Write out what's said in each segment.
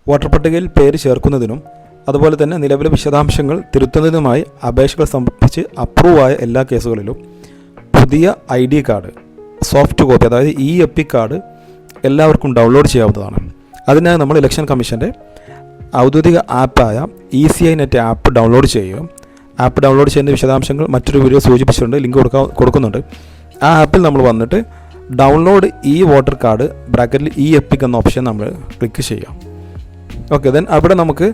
Voter പട്ടികയിൽ പേര് ചേർക്കുന്നതിനും അതുപോലെ തന്നെ നിലവിലെ വിശദാംശങ്ങൾ തിരുത്തുന്നതിനുമായി അപേക്ഷകൾ സമർപ്പിച്ച് അപ്രൂവായ എല്ലാ കേസുകളിലും പുതിയ ID കാർഡ് സോഫ്റ്റ് കോപ്പി, അതായത് എപ്പിക് കാർഡ് എല്ലാവർക്കും ഡൗൺലോഡ് ചെയ്യാവുന്നതാണ്. അതിനായി നമ്മൾ ഇലക്ഷൻ കമ്മീഷൻ്റെ ഔദ്യോഗിക ആപ്പായ ECI നെറ്റ് ആപ്പ് ഡൗൺലോഡ് ചെയ്യുക. ആപ്പ് ഡൗൺലോഡ് ചെയ്യുന്ന വിശദാംശങ്ങൾ മറ്റൊരു വീഡിയോ സൂചിപ്പിച്ചിട്ടുണ്ട്, ലിങ്ക് കൊടുക്കുന്നുണ്ട്. ആ ആപ്പിൽ നമ്മൾ വന്നിട്ട് ഡൗൺലോഡ് വോട്ടർ കാർഡ് ബ്രാക്കറ്റിൽ എപ്പിക് എന്ന ഓപ്ഷൻ നമ്മൾ ക്ലിക്ക് ചെയ്യാം. ഓക്കെ, ദെൻ അവിടെ നമുക്ക്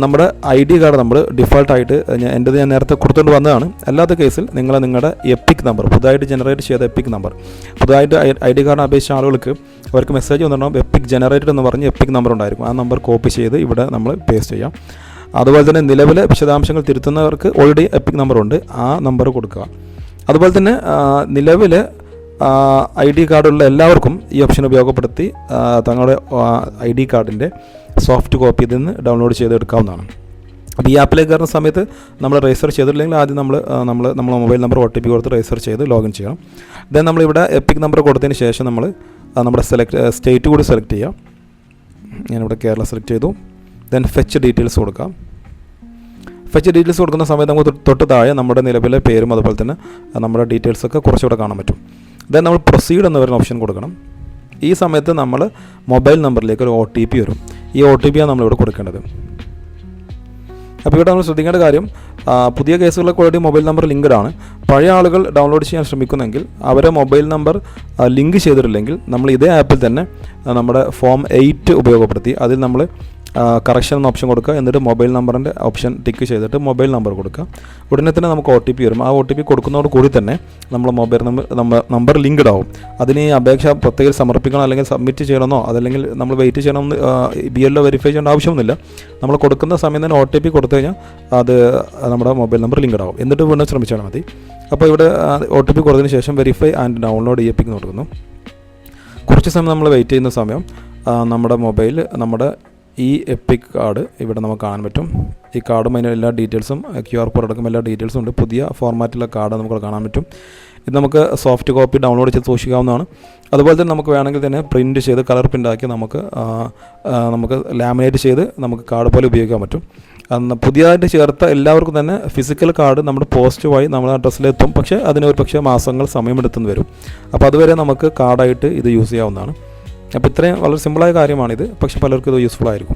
നമ്മുടെ ID കാർഡ് നമ്മൾ ഡിഫോൾട്ടായിട്ട് എൻ്റെ ഞാൻ നേരത്തെ കൊടുത്തുകൊണ്ട് വന്നതാണ്. അല്ലാത്ത കേസിൽ നിങ്ങളുടെ എപ്പിക് നമ്പർ, പുതുതായിട്ട് ജനറേറ്റ് ചെയ്ത എപ്പിക് നമ്പർ, പുതുതായിട്ട് ID കാർഡ് അപേക്ഷിച്ച ആളുകൾക്ക് അവർക്ക് മെസ്സേജ് വന്നിട്ടുണ്ടാകും എപ്പിക് ജനറേറ്റഡ് എന്ന് പറഞ്ഞ് എപ്പിക് നമ്പർ ഉണ്ടായിരിക്കും. ആ നമ്പർ കോപ്പി ചെയ്ത് ഇവിടെ നമ്മൾ പേസ്റ്റ് ചെയ്യാം. അതുപോലെ തന്നെ നിലവിലെ വിശദാംശങ്ങൾ തിരുത്തുന്നവർക്ക് ഓൾറെഡി എപ്പിക് നമ്പറുണ്ട്, ആ നമ്പർ കൊടുക്കുക. അതുപോലെ തന്നെ നിലവിലെ ID കാർഡുള്ള എല്ലാവർക്കും ഈ ഓപ്ഷൻ ഉപയോഗപ്പെടുത്തി തങ്ങളുടെ ID കാർഡിൻ്റെ സോഫ്റ്റ് കോപ്പി ഇതിൽ നിന്ന് ഡൗൺലോഡ് ചെയ്തെടുക്കാവുന്നതാണ്. അപ്പോൾ ഈ ആപ്പിലേക്ക് കയറുന്ന സമയത്ത് നമ്മൾ രജിസ്റ്റർ ചെയ്തിട്ടില്ലെങ്കിൽ ആദ്യം നമ്മൾ മൊബൈൽ നമ്പർ OTP കൊടുത്ത് രജിസ്റ്റർ ചെയ്ത് ലോഗിൻ ചെയ്യണം. ദെൻ നമ്മളിവിടെ എപ്പിക് നമ്പർ കൊടുത്തതിന് ശേഷം നമ്മൾ നമ്മുടെ സ്റ്റേറ്റ് കൂടി സെലക്ട് ചെയ്യാം. ഞാനിവിടെ കേരള സെലക്ട് ചെയ്തു. ദെൻ ഫെച്ച് ഡീറ്റെയിൽസ് കൊടുക്കാം. ഫെച്ച് ഡീറ്റെയിൽസ് കൊടുക്കുന്ന സമയത്ത് നമുക്ക് തൊട്ട് താഴെ നമ്മുടെ നിലവിലെ പേരും അതുപോലെ തന്നെ നമ്മുടെ ഡീറ്റെയിൽസൊക്കെ കുറച്ചുകൂടെ കാണാൻ പറ്റും. ദെൻ നമ്മൾ പ്രൊസീഡ് എന്ന് പറയുന്ന ഓപ്ഷൻ കൊടുക്കണം. ഈ സമയത്ത് നമ്മൾ മൊബൈൽ നമ്പറിലേക്ക് ഒരു OTP വരും. ഈ OTP ആണ് നമ്മളിവിടെ കൊടുക്കേണ്ടത്. അപ്പോൾ ഇവിടെ നമ്മൾ ശ്രദ്ധിക്കേണ്ട കാര്യം, പുതിയ കേസുകളൊക്കെ ഓൾറെഡി മൊബൈൽ നമ്പർ ലിങ്ക്ഡ് ആണ്. പഴയ ആളുകൾ ഡൗൺലോഡ് ചെയ്യാൻ ശ്രമിക്കുന്നെങ്കിൽ അവരെ മൊബൈൽ നമ്പർ ലിങ്ക് ചെയ്തിട്ടില്ലെങ്കിൽ നമ്മൾ ഇതേ ആപ്പിൽ തന്നെ നമ്മുടെ ഫോം 8 ഉപയോഗപ്പെടുത്തി അതിൽ നമ്മൾ കറക്ഷൻ എന്ന ഓപ്ഷൻ കൊടുക്കുക. എന്നിട്ട് മൊബൈൽ നമ്പറിൻ്റെ ഓപ്ഷൻ ടിക്ക് ചെയ്തിട്ട് മൊബൈൽ നമ്പർ കൊടുക്കുക. ഉടനെ തന്നെ നമുക്ക് OTP വരും. ആ OTP കൊടുക്കുന്നതോട് കൂടി തന്നെ നമ്മൾ മൊബൈൽ നമ്പർ ലിങ്ക്ഡ് ആവും. അതിന് ഈ അപേക്ഷ പ്രത്യേകം സമർപ്പിക്കണം അല്ലെങ്കിൽ സബ്മിറ്റ് ചെയ്യണമെന്നോ അതല്ലെങ്കിൽ നമ്മൾ വെയിറ്റ് ചെയ്യണമെന്ന് BLO വെരിഫൈ ചെയ്യേണ്ട ആവശ്യമൊന്നുമില്ല. നമ്മൾ കൊടുക്കുന്ന സമയം തന്നെ OTP കൊടുത്തു കഴിഞ്ഞാൽ അത് നമ്മുടെ മൊബൈൽ നമ്പർ ലിങ്ക്ഡ് ആവും. എന്നിട്ട് വീണ്ടും ശ്രമിച്ചാൽ മതി. അപ്പോൾ ഇവിടെ OTP കൊടുത്തതിന് ശേഷം വെരിഫൈ ആൻഡ് ഡൗൺലോഡ് എപ്പിക് കൊടുക്കുന്നു. കുറച്ച് സമയം നമ്മൾ വെയിറ്റ് ചെയ്യുന്ന സമയം നമ്മുടെ മൊബൈൽ നമ്മുടെ എപ്പിക് കാർഡ് ഇവിടെ നമുക്ക് കാണാൻ പറ്റും. ഈ കാർഡും അതിൻ്റെ എല്ലാ ഡീറ്റെയിൽസും QR കോഡ് അടക്കം എല്ലാ ഡീറ്റെയിൽസും ഉണ്ട്. പുതിയ ഫോർമാറ്റിലെ കാർഡ് നമുക്ക് കാണാൻ പറ്റും. ഇത് നമുക്ക് സോഫ്റ്റ് കോപ്പി ഡൗൺലോഡ് ചെയ്ത് സൂക്ഷിക്കാവുന്നതാണ്. അതുപോലെ തന്നെ നമുക്ക് വേണമെങ്കിൽ തന്നെ പ്രിൻറ്റ് ചെയ്ത് കളർ പ്രിൻ്റാക്കി നമുക്ക് ലാമിനേറ്റ് ചെയ്ത് നമുക്ക് കാർഡ് പോലെ ഉപയോഗിക്കാൻ പറ്റും. പുതിയതായിട്ട് ചേർത്ത എല്ലാവർക്കും തന്നെ ഫിസിക്കൽ കാർഡ് നമ്മുടെ പോസ്റ്റ് വഴി നമ്മുടെ അഡ്രസ്സിലെത്തും. പക്ഷേ അതിനൊരു പക്ഷേ മാസങ്ങൾ സമയമെടുത്തെന്ന് വരും. അപ്പോൾ അതുവരെ നമുക്ക് കാർഡായിട്ട് ഇത് യൂസ് ചെയ്യാവുന്നതാണ്. അപ്പോൾ ഇത്രയും വളരെ സിമ്പിളായ കാര്യമാണിത്. പക്ഷേ പലർക്കും ഇത് യൂസ്ഫുൾ ആയിരിക്കും.